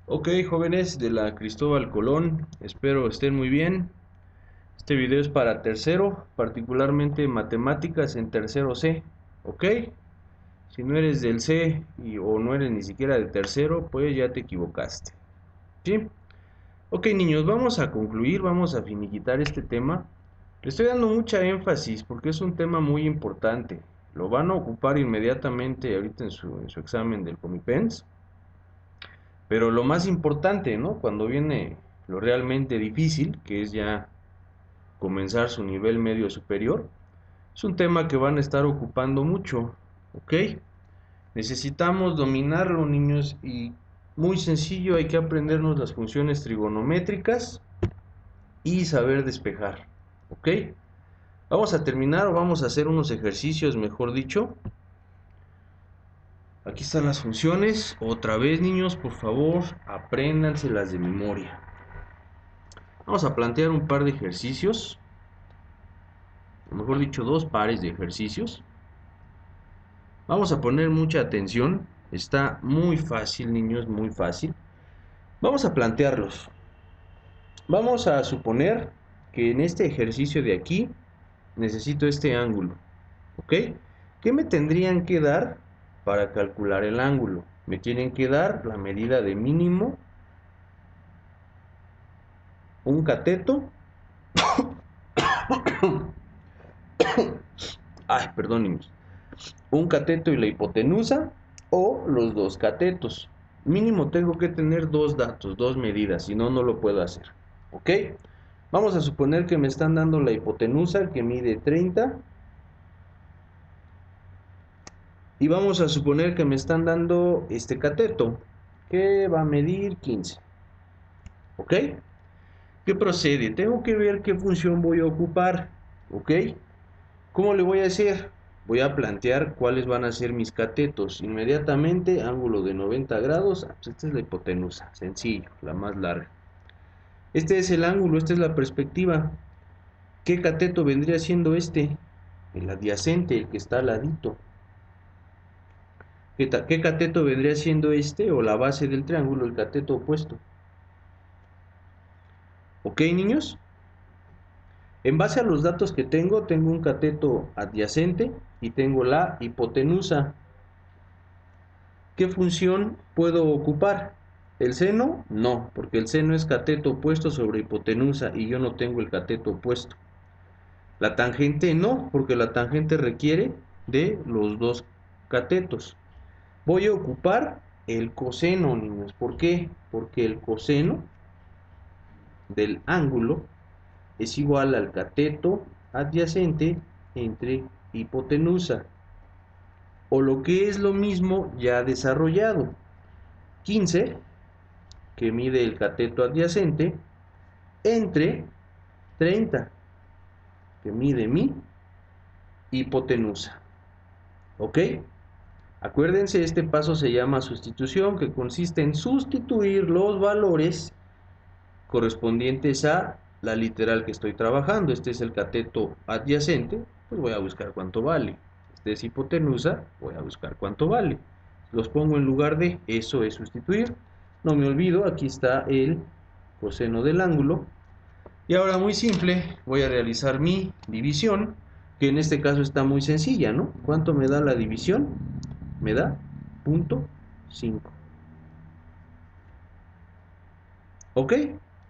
Ok, jóvenes de la Cristóbal Colón, espero estén muy bien. Este video es para tercero, particularmente matemáticas en tercero C. Ok, si no eres del C o no eres ni siquiera de tercero, pues ya te equivocaste. ¿Sí? Ok, niños, vamos a concluir, vamos a finiquitar este tema. Le estoy dando mucha énfasis porque es un tema muy importante. Lo van a ocupar inmediatamente ahorita en su examen del Comipens. Pero lo más importante, ¿no? Cuando viene lo realmente difícil, que es ya comenzar su nivel medio superior, es un tema que van a estar ocupando mucho, ¿ok? Necesitamos dominarlo, niños, y muy sencillo, hay que aprendernos las funciones trigonométricas y saber despejar, ¿ok? Vamos a terminar o vamos a hacer unos ejercicios, mejor dicho. Aquí están las funciones. Otra vez, niños, por favor, apréndanselas de memoria. Vamos a plantear un par de ejercicios, o mejor dicho, dos pares de ejercicios. Vamos a poner mucha atención. Está muy fácil, niños, muy fácil. Vamos a plantearlos. Vamos a suponer que en este ejercicio de aquí necesito este ángulo, ¿ok? ¿Qué me tendrían que dar para calcular el ángulo? Me tienen que dar la medida de mínimo, un cateto. Ay, perdón, niños. Un cateto y la hipotenusa o los dos catetos. Mínimo tengo que tener dos datos, dos medidas, si no, no lo puedo hacer. ¿Ok? Vamos a suponer que me están dando la hipotenusa que mide 30 y vamos a suponer que me están dando este cateto que va a medir 15. ¿Ok? ¿Qué procede? Tengo que ver qué función voy a ocupar. ¿Ok? ¿Cómo le voy a hacer? Voy a plantear cuáles van a ser mis catetos. Inmediatamente, ángulo de 90 grados. Pues esta es la hipotenusa, sencillo, la más larga. Este es el ángulo, esta es la perspectiva. ¿Qué cateto vendría siendo este? El adyacente, el que está al ladito. ¿Qué cateto vendría siendo este o la base del triángulo, el cateto opuesto? ¿Ok, niños? En base a los datos que tengo un cateto adyacente y tengo la hipotenusa. ¿Qué función puedo ocupar? ¿El seno? No, porque el seno es cateto opuesto sobre hipotenusa y yo no tengo el cateto opuesto. La tangente no, porque la tangente requiere de los dos catetos. Voy a ocupar el coseno, niños. ¿Por qué? Porque el coseno del ángulo es igual al cateto adyacente entre hipotenusa. O lo que es lo mismo ya desarrollado. 15 que mide el cateto adyacente, entre 30, que mide mi hipotenusa. ¿Ok? Acuérdense, este paso se llama sustitución, que consiste en sustituir los valores correspondientes a la literal que estoy trabajando. Este es el cateto adyacente, pues voy a buscar cuánto vale. Este es hipotenusa, voy a buscar cuánto vale. Los pongo en lugar de, eso es sustituir. No me olvido, aquí está el coseno del ángulo. Y ahora muy simple, voy a realizar mi división, que en este caso está muy sencilla, ¿no? ¿Cuánto me da la división? Me da 0.5. ¿Ok?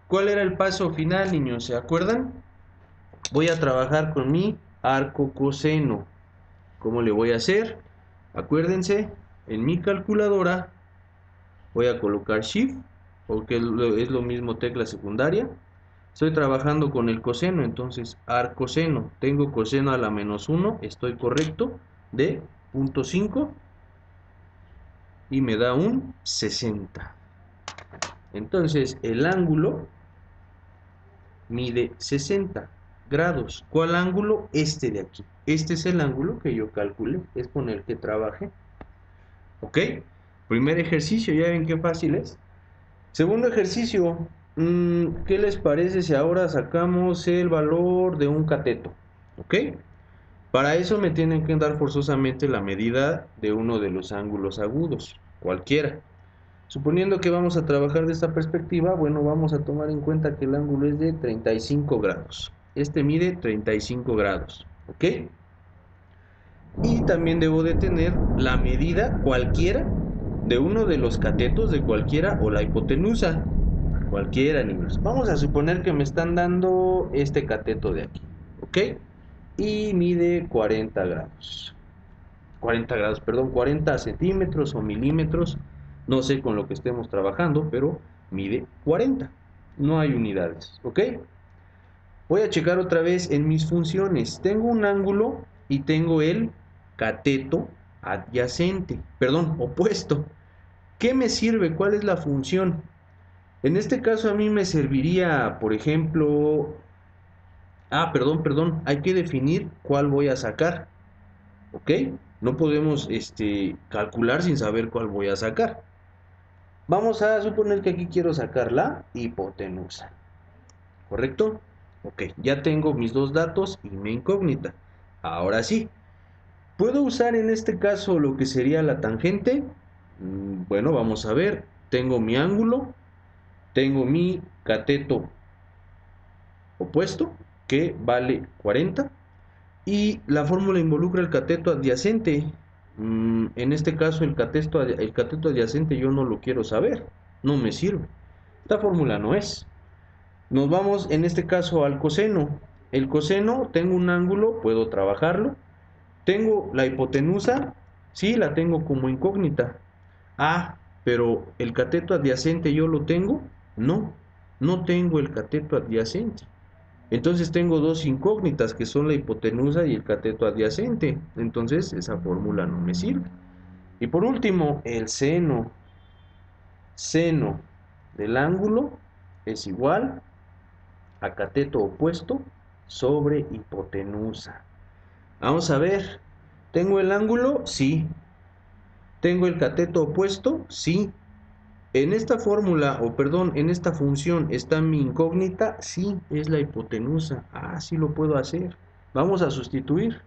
¿Cuál era el paso final, niños? ¿Se acuerdan? Voy a trabajar con mi arco coseno. ¿Cómo le voy a hacer? Acuérdense, en mi calculadora voy a colocar Shift, porque es lo mismo tecla secundaria. Estoy trabajando con el coseno, entonces arcoseno. Tengo coseno a la menos 1, estoy correcto, de 0.5 y me da un 60. Entonces el ángulo mide 60 grados. ¿Cuál ángulo? Este de aquí. Este es el ángulo que yo calculé, es con el que trabajé. ¿Ok? Primer ejercicio, ya ven qué fácil es. Segundo ejercicio, ¿qué les parece si ahora sacamos el valor de un cateto? ¿Ok? Para eso me tienen que dar forzosamente la medida de uno de los ángulos agudos, cualquiera. Suponiendo que vamos a trabajar de esta perspectiva, bueno, vamos a tomar en cuenta que el ángulo es de 35 grados. Este mide 35 grados, ¿ok? Y también debo de tener la medida cualquiera de uno de los catetos de cualquiera o la hipotenusa. Cualquiera, niños. Vamos a suponer que me están dando este cateto de aquí, ¿ok? Y mide 40 grados. 40 grados, perdón, 40 centímetros o milímetros. No sé con lo que estemos trabajando, pero mide 40. No hay unidades, ¿ok? Voy a checar otra vez en mis funciones. Tengo un ángulo y tengo el cateto adyacente, perdón, opuesto. ¿Qué me sirve? ¿Cuál es la función? En este caso a mí me serviría, por ejemplo... perdón, hay que definir cuál voy a sacar, ¿ok? No podemos calcular sin saber cuál voy a sacar. Vamos a suponer que aquí quiero sacar la hipotenusa, ¿correcto? Ok, ya tengo mis dos datos y mi incógnita. Ahora sí, ¿puedo usar en este caso lo que sería la tangente? Bueno, vamos a ver. Tengo mi ángulo, tengo mi cateto opuesto, que vale 40. Y la fórmula involucra el cateto adyacente. En este caso el cateto adyacente yo no lo quiero saber, no me sirve. Esta fórmula no es. Nos vamos en este caso al coseno. El coseno, tengo un ángulo, puedo trabajarlo. Tengo la hipotenusa, sí, la tengo como incógnita. Pero el cateto adyacente yo lo tengo. No, no tengo el cateto adyacente. Entonces tengo dos incógnitas que son la hipotenusa y el cateto adyacente. Entonces esa fórmula no me sirve. Y por último, el seno. Seno del ángulo es igual a cateto opuesto sobre hipotenusa. Vamos a ver. ¿Tengo el ángulo? Sí. ¿Tengo el cateto opuesto? Sí. En esta fórmula, en esta función, ¿está mi incógnita? Sí, es la hipotenusa. Sí lo puedo hacer. Vamos a sustituir.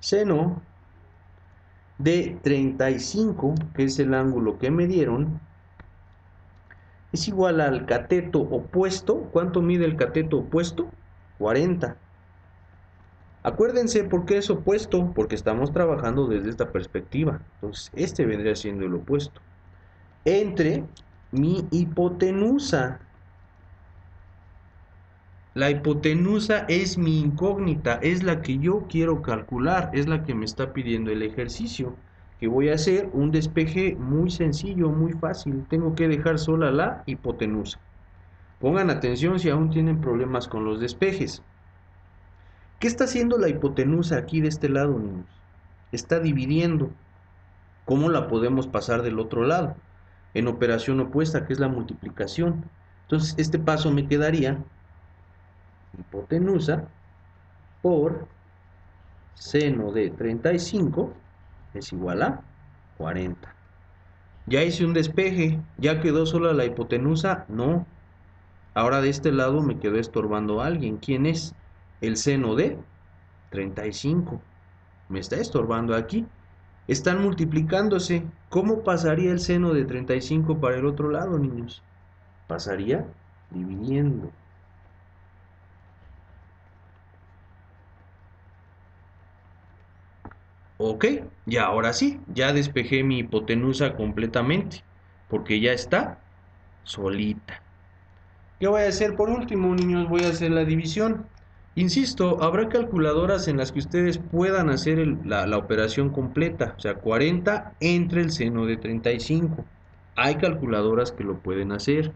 Seno de 35, que es el ángulo que me dieron, es igual al cateto opuesto. ¿Cuánto mide el cateto opuesto? 40. Acuérdense por qué es opuesto, porque estamos trabajando desde esta perspectiva. Entonces, este vendría siendo el opuesto. Entre mi hipotenusa. La hipotenusa es mi incógnita, es la que yo quiero calcular, es la que me está pidiendo el ejercicio. Que voy a hacer un despeje muy sencillo, muy fácil. Tengo que dejar sola la hipotenusa. Pongan atención si aún tienen problemas con los despejes. ¿Qué está haciendo la hipotenusa aquí de este lado, niños? Está dividiendo. ¿Cómo la podemos pasar del otro lado? En operación opuesta, que es la multiplicación. Entonces, este paso me quedaría hipotenusa por seno de 35 es igual a 40. Ya hice un despeje, ya quedó sola la hipotenusa, no. Ahora de este lado me quedó estorbando alguien. ¿Quién es? El seno de 35. Me está estorbando aquí. Están multiplicándose. ¿Cómo pasaría el seno de 35 para el otro lado, niños? Pasaría dividiendo. Ok, ya ahora sí, ya despejé mi hipotenusa completamente, porque ya está solita. ¿Qué voy a hacer por último, niños? Voy a hacer la división. Insisto, habrá calculadoras en las que ustedes puedan hacer la operación completa, o sea, 40 entre el seno de 35. Hay calculadoras que lo pueden hacer.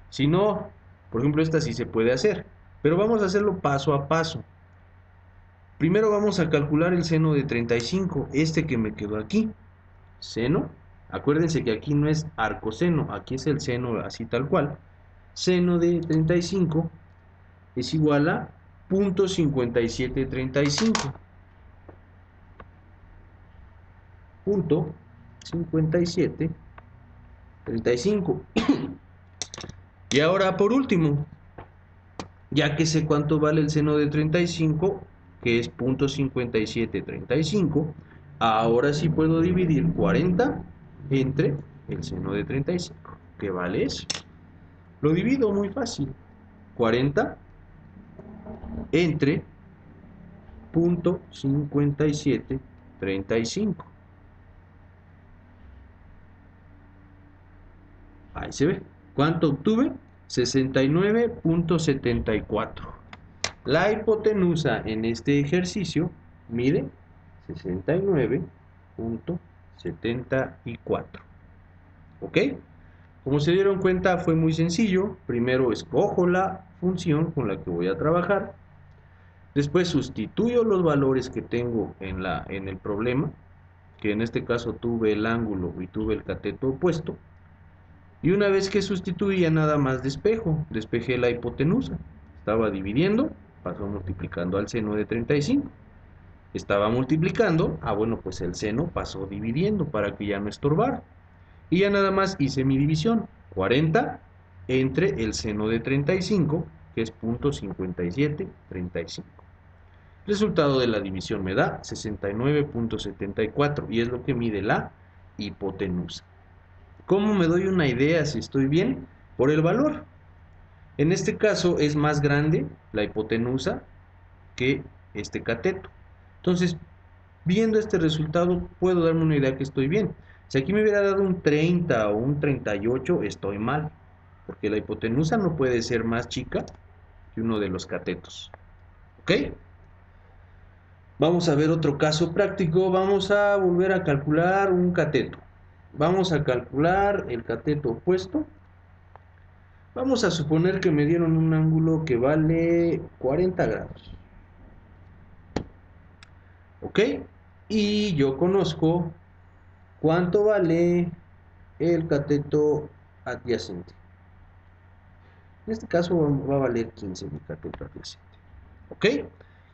Si no, por ejemplo, esta sí se puede hacer, pero vamos a hacerlo paso a paso. Primero vamos a calcular el seno de 35, este que me quedó aquí. Seno, acuérdense que aquí no es arcoseno, aquí es el seno así tal cual. Seno de 35 es igual a 0.5735. 0.5735. Y ahora por último, ya que sé cuánto vale el seno de 35, que es 0.5735, ahora sí puedo dividir 40 entre el seno de 35. ¿Qué vale eso? Lo divido muy fácil. 40 entre 0.5735. Ahí se ve. ¿Cuánto obtuve? 69.74. La hipotenusa en este ejercicio mide 69.74. ¿Ok? Como se dieron cuenta, fue muy sencillo. Primero escojo la función con la que voy a trabajar. Después sustituyo los valores que tengo en el problema, que en este caso tuve el ángulo y tuve el cateto opuesto. Y una vez que sustituía, nada más despejé la hipotenusa. Estaba dividiendo, pasó multiplicando al seno de 35. Estaba multiplicando, bueno, pues el seno pasó dividiendo para que ya no estorbara. Y ya nada más hice mi división. 40 entre el seno de 35, que es 0.5735. Resultado de la división me da 69.74 y es lo que mide la hipotenusa. ¿Cómo me doy una idea si estoy bien? Por el valor. En este caso es más grande la hipotenusa que este cateto. Entonces, viendo este resultado, puedo darme una idea que estoy bien. Si aquí me hubiera dado un 30 o un 38, estoy mal, porque la hipotenusa no puede ser más chica que uno de los catetos. ¿Ok? Vamos a ver otro caso práctico. Vamos a volver a calcular un cateto. Vamos a calcular el cateto opuesto. Vamos a suponer que me dieron un ángulo que vale 40 grados. ¿Ok? Y yo conozco cuánto vale el cateto adyacente. En este caso va a valer 15 mi cateto adyacente. ¿Ok?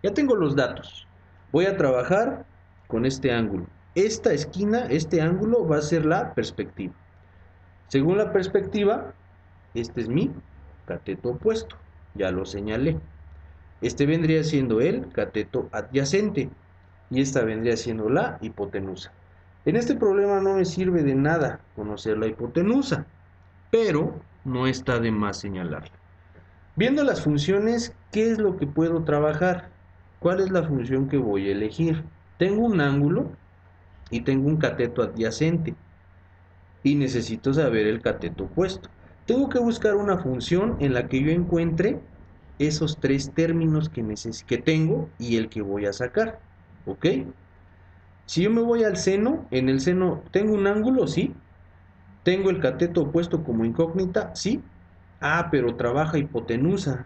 Ya tengo los datos. Voy a trabajar con este ángulo. Esta esquina, este ángulo va a ser la perspectiva. Según la perspectiva, este es mi cateto opuesto. Ya lo señalé. Este vendría siendo el cateto adyacente. Y esta vendría siendo la hipotenusa. En este problema no me sirve de nada conocer la hipotenusa, pero no está de más señalarla. Viendo las funciones, ¿qué es lo que puedo trabajar? ¿Cuál es la función que voy a elegir? Tengo un ángulo y tengo un cateto adyacente y necesito saber el cateto opuesto. Tengo que buscar una función en la que yo encuentre esos tres términos que tengo y el que voy a sacar. ¿Ok? Si yo me voy al seno, en el seno tengo un ángulo, sí. Tengo el cateto opuesto como incógnita, sí. Pero trabaja hipotenusa.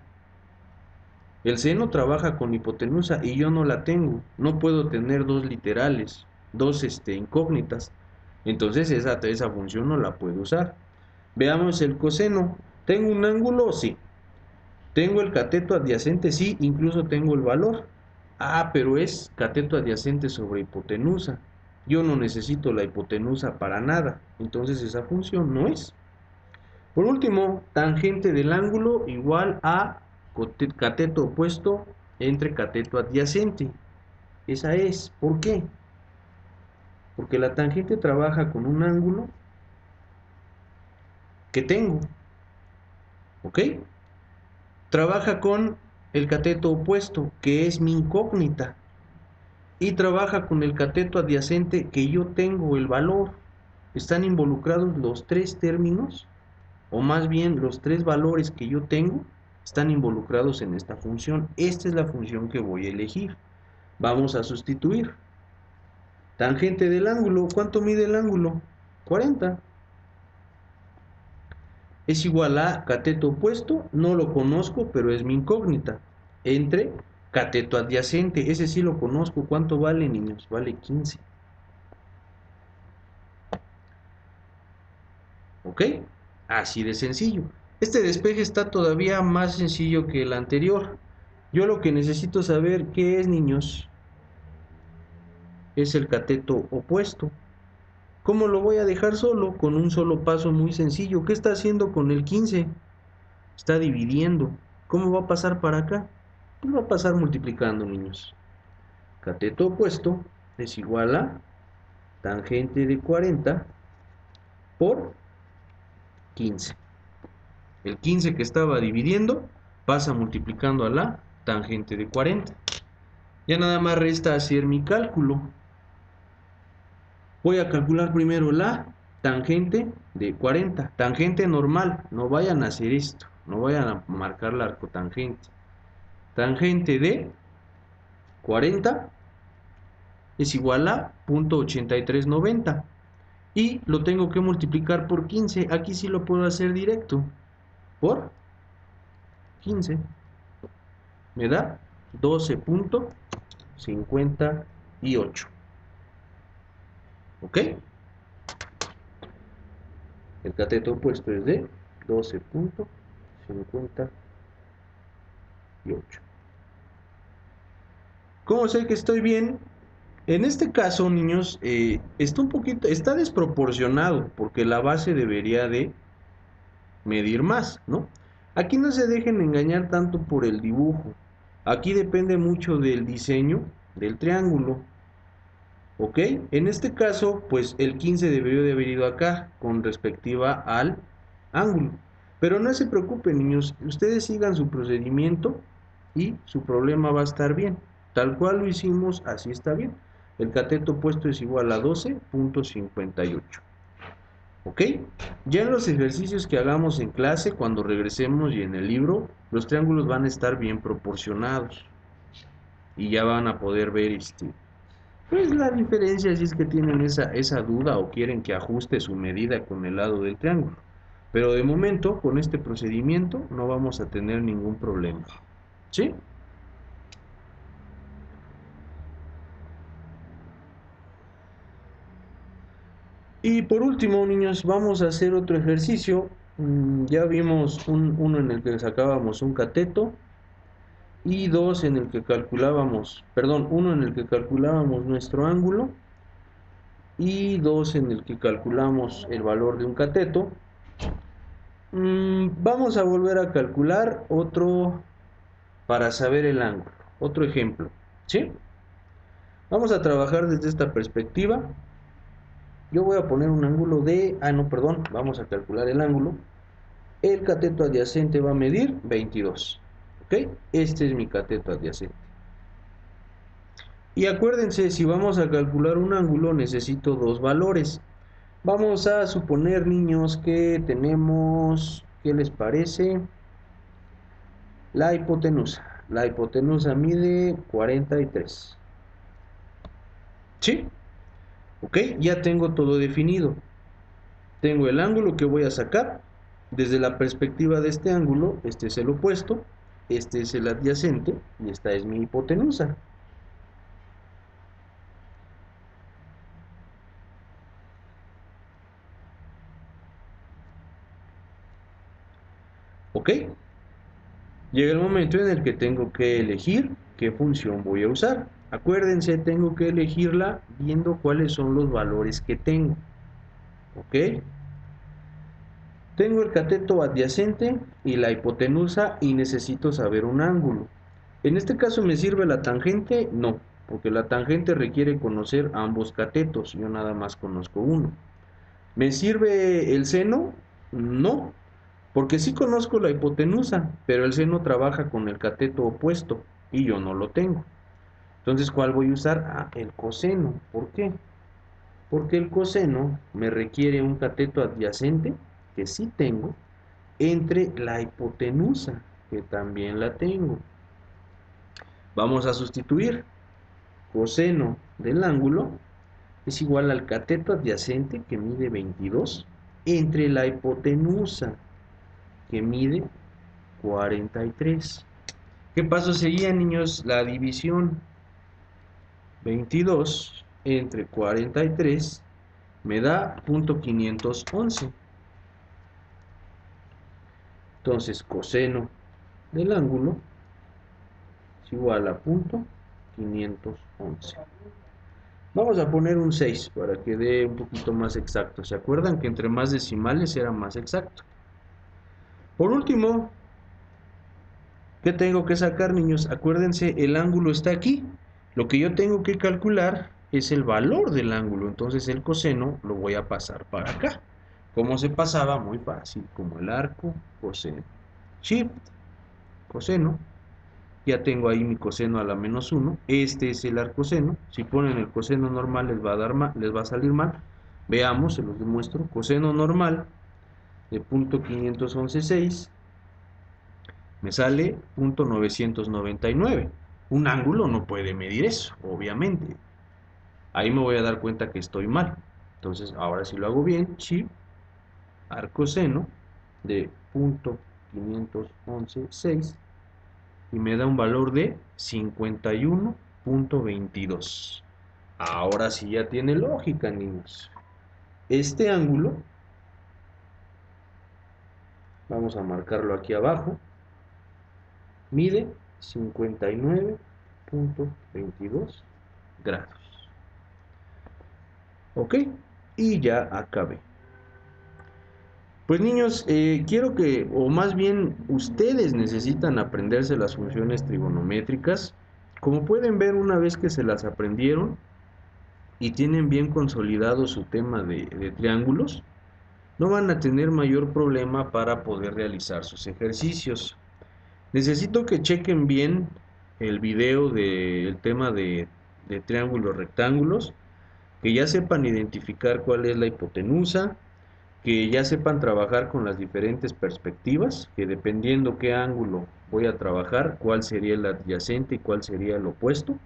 El seno trabaja con hipotenusa y yo no la tengo. No puedo tener dos literales, dos incógnitas. Entonces esa función no la puedo usar. Veamos el coseno. ¿Tengo un ángulo? Sí. ¿Tengo el cateto adyacente? Sí, incluso tengo el valor. Pero es cateto adyacente sobre hipotenusa. Yo no necesito la hipotenusa para nada. Entonces esa función no es. Por último, tangente del ángulo igual a cateto opuesto entre cateto adyacente. Esa es. ¿Por qué? Porque la tangente trabaja con un ángulo que tengo. ¿Ok? Trabaja con el cateto opuesto, que es mi incógnita. Y trabaja con el cateto adyacente, que yo tengo el valor. Están involucrados los tres términos, o más bien los tres valores que yo tengo, están involucrados en esta función. Esta es la función que voy a elegir. Vamos a sustituir. Tangente del ángulo, ¿cuánto mide el ángulo? 40. Es igual a cateto opuesto, no lo conozco, pero es mi incógnita. Entre cateto adyacente, ese sí lo conozco. ¿Cuánto vale, niños? Vale 15. ¿Ok? Así de sencillo. Este despeje está todavía más sencillo que el anterior. Yo lo que necesito saber qué es, niños, es el cateto opuesto. ¿Cómo lo voy a dejar solo? Con un solo paso muy sencillo. ¿Qué está haciendo con el 15? Está dividiendo. ¿Cómo va a pasar para acá? Pues va a pasar multiplicando, niños. Cateto opuesto es igual a tangente de 40 por 15. El 15 que estaba dividiendo pasa multiplicando a la tangente de 40. Ya nada más resta hacer mi cálculo. Voy a calcular primero la tangente de 40. Tangente normal, no vayan a hacer esto, no vayan a marcar la arcotangente. Tangente de 40 es igual a 0.8390 y lo tengo que multiplicar por 15. Aquí sí lo puedo hacer directo. Por 15 me da 12.58. ¿Ok? El cateto opuesto es de 12.58. ¿Cómo sé que estoy bien? En este caso, niños, está desproporcionado porque la base debería de medir más, ¿no? Aquí no se dejen engañar tanto por el dibujo. Aquí depende mucho del diseño del triángulo. ¿Ok? En este caso, pues el 15 debería de haber ido acá con respectiva al ángulo. Pero no se preocupen, niños, ustedes sigan su procedimiento y su problema va a estar bien. Tal cual lo hicimos, así está bien. El cateto opuesto es igual a 12.58. ¿Ok? Ya en los ejercicios que hagamos en clase, cuando regresemos y en el libro, los triángulos van a estar bien proporcionados. Y ya van a poder ver pues la diferencia si es que tienen esa duda o quieren que ajuste su medida con el lado del triángulo. Pero de momento, con este procedimiento, no vamos a tener ningún problema. ¿Sí? Y por último, niños, vamos a hacer otro ejercicio. Ya vimos uno en el que sacábamos un cateto y dos en el que calculábamos, perdón, uno en el que calculábamos nuestro ángulo y dos en el que calculamos el valor de un cateto. Vamos a volver a calcular otro para saber el ángulo, otro ejemplo, ¿sí? Vamos a trabajar desde esta perspectiva. Yo voy a poner un ángulo de, no, perdón, vamos a calcular el ángulo. El cateto adyacente va a medir 22, ¿ok? Este es mi cateto adyacente. Y acuérdense, si vamos a calcular un ángulo, necesito dos valores. Vamos a suponer, niños, que tenemos, ¿qué les parece? La hipotenusa. La hipotenusa mide 43. ¿Sí? ¿Ok? Ya tengo todo definido. Tengo el ángulo que voy a sacar. Desde la perspectiva de este ángulo, este es el opuesto, este es el adyacente y esta es mi hipotenusa. ¿Ok? Llega el momento en el que tengo que elegir qué función voy a usar. Acuérdense, tengo que elegirla viendo cuáles son los valores que tengo. ¿Ok? Tengo el cateto adyacente y la hipotenusa y necesito saber un ángulo. En este caso, ¿me sirve la tangente? No, porque la tangente requiere conocer ambos catetos. Yo nada más conozco uno. ¿Me sirve el seno? No, porque sí conozco la hipotenusa, pero el seno trabaja con el cateto opuesto y yo no lo tengo. Entonces, ¿cuál voy a usar? El coseno. ¿Por qué? Porque el coseno me requiere un cateto adyacente, que sí tengo, entre la hipotenusa, que también la tengo. Vamos a sustituir. Coseno del ángulo es igual al cateto adyacente, que mide 22, entre la hipotenusa, que mide 43. ¿Qué paso seguía, niños? La división. 22 entre 43 me da 0.511. Entonces, coseno del ángulo es igual a 0.511. Vamos a poner un 6 para que dé un poquito más exacto. ¿Se acuerdan que entre más decimales era más exacto? Por último, ¿qué tengo que sacar, niños? Acuérdense, el ángulo está aquí. Lo que yo tengo que calcular es el valor del ángulo. Entonces el coseno lo voy a pasar para acá. ¿Cómo se pasaba? Muy fácil, como el arco, coseno. Shift, coseno. Ya tengo ahí mi coseno a la -1. Este es el arcoseno. Si ponen el coseno normal les va a dar mal, les va a salir mal. Veamos, se los demuestro. Coseno normal de .511.6 me sale .999. Un ángulo no puede medir eso, obviamente. Ahí me voy a dar cuenta que estoy mal. Entonces, ahora si lo hago bien, shift, arcoseno de .511.6 y me da un valor de 51.22. Ahora sí ya tiene lógica, niños. Este ángulo, vamos a marcarlo aquí abajo, mide 59.22 grados. ¿Ok? Y ya acabé. Pues niños, quiero que, o más bien ustedes necesitan aprenderse las funciones trigonométricas. Como pueden ver, una vez que se las aprendieron y tienen bien consolidado su tema de triángulos, no van a tener mayor problema para poder realizar sus ejercicios. Necesito que chequen bien el video del tema de triángulos rectángulos, que ya sepan identificar cuál es la hipotenusa, que ya sepan trabajar con las diferentes perspectivas, que dependiendo qué ángulo voy a trabajar, cuál sería el adyacente y cuál sería el opuesto.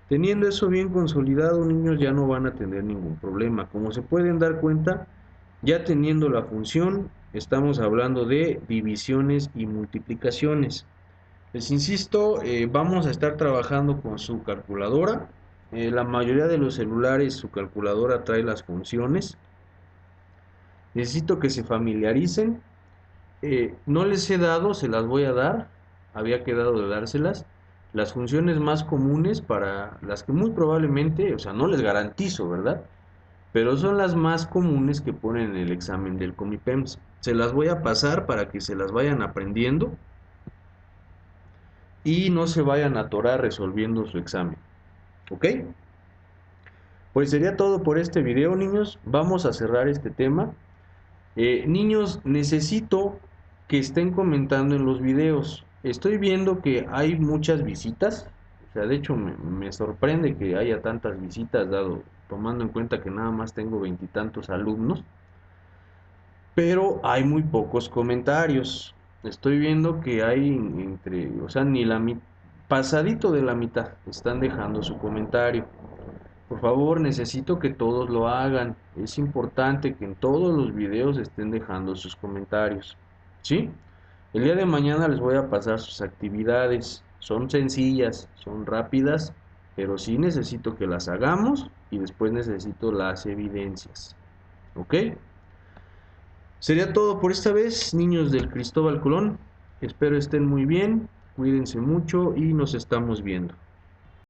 Teniendo eso bien consolidado, niños, ya no van a tener ningún problema. Como se pueden dar cuenta, ya teniendo la función, estamos hablando de divisiones y multiplicaciones. Les insisto, vamos a estar trabajando con su calculadora. La mayoría de los celulares, su calculadora trae las funciones. Necesito que se familiaricen. No les he dado, se las voy a dar. Había quedado de dárselas. Las funciones más comunes para las que muy probablemente, o sea, no les garantizo, ¿verdad? Pero son las más comunes que ponen en el examen del Comipems. Se las voy a pasar para que se las vayan aprendiendo y no se vayan a atorar resolviendo su examen. ¿Ok? Pues sería todo por este video, niños. Vamos a cerrar este tema. Niños, necesito que estén comentando en los videos. Estoy viendo que hay muchas visitas. O sea, de hecho me sorprende que haya tantas visitas, tomando en cuenta que nada más tengo 20 y tantos alumnos. Pero hay muy pocos comentarios. Estoy viendo que hay o sea, ni la pasadito de la mitad están dejando su comentario. Por favor, necesito que todos lo hagan. Es importante que en todos los videos estén dejando sus comentarios. ¿Sí? El día de mañana les voy a pasar sus actividades. Son sencillas, son rápidas, pero sí necesito que las hagamos y después necesito las evidencias. ¿Ok? Sería todo por esta vez, niños del Cristóbal Colón. Espero estén muy bien, cuídense mucho y nos estamos viendo.